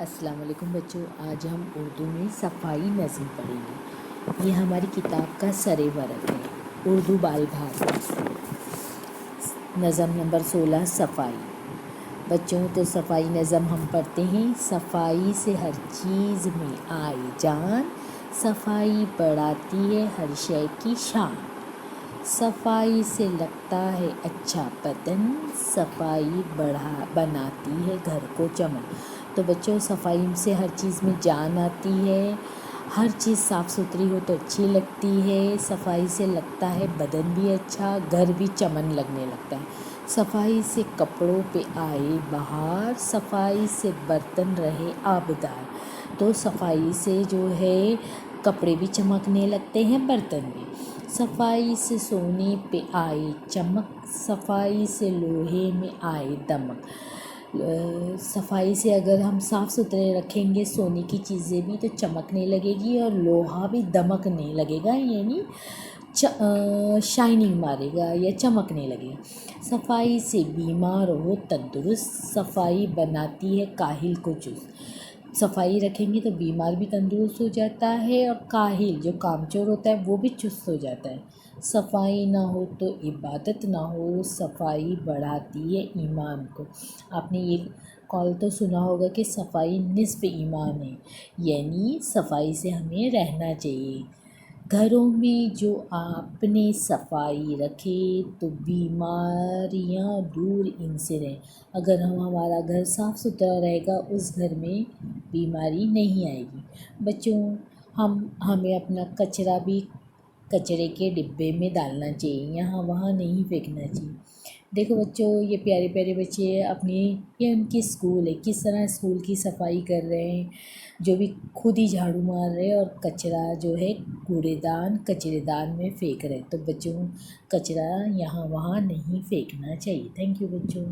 अस्सलाम वालेकुम बच्चों। आज हम उर्दू में सफ़ाई नज़्म पढ़ेंगे। ये हमारी किताब का सरे वरक़ है। उर्दू बाल भाग नज़्म नंबर 16 सफ़ाई। बच्चों तो सफ़ाई नज़्म हम पढ़ते हैं। सफ़ाई से हर चीज़ में आए जान, सफ़ाई बढ़ाती है हर शय की शान। सफ़ाई से लगता है अच्छा बदन, सफ़ाई बनाती है घर को चमन। तो बच्चों सफ़ाई से हर चीज़ में जान आती है, हर चीज़ साफ़ सुथरी हो तो अच्छी लगती है। सफ़ाई से लगता है बदन भी अच्छा, घर भी चमन लगने लगता है। सफ़ाई से कपड़ों पे आए बहार, सफ़ाई से बर्तन रहे आबदार। तो सफ़ाई से जो है कपड़े भी चमकने लगते हैं, बर्तन भी। सफ़ाई से सोने पे आए चमक, सफ़ाई से लोहे में आए दमक। सफ़ाई से अगर हम साफ़ सुथरे रखेंगे सोने की चीज़ें भी तो चमकने लगेगी और लोहा भी दमकने लगेगा, यानी शाइनिंग मारेगा या चमकने लगेगा। सफ़ाई से बीमार हो तंदुरुस्त, सफ़ाई बनाती है काहिल को चुस्त। सफ़ाई रखेंगे तो बीमार भी तंदुरुस्त हो जाता है और काहिल जो कामचोर होता है वो भी चुस्त हो जाता है। सफ़ाई ना हो तो इबादत ना हो, सफ़ाई बढ़ाती है ईमान को। आपने ये कॉल तो सुना होगा कि सफ़ाई निस्फ़ ईमान है, यानी सफ़ाई से हमें रहना चाहिए। घरों में जो आपने सफ़ाई रखे तो बीमारियां दूर इनसे रहें। अगर हमारा घर साफ़ सुथरा रहेगा उस घर में बीमारी नहीं आएगी। बच्चों हमें अपना कचरा भी कचरे के डिब्बे में डालना चाहिए, यहाँ वहाँ नहीं फेंकना चाहिए। देखो बच्चों ये प्यारे प्यारे बच्चे अपने, ये उनकी स्कूल है, किस तरह स्कूल की सफाई कर रहे हैं, जो भी खुद ही झाड़ू मार रहे हैं और कचरा जो है कचरेदान में फेंक रहे हैं। तो बच्चों कचरा यहाँ वहाँ नहीं फेंकना चाहिए। थैंक यू बच्चों।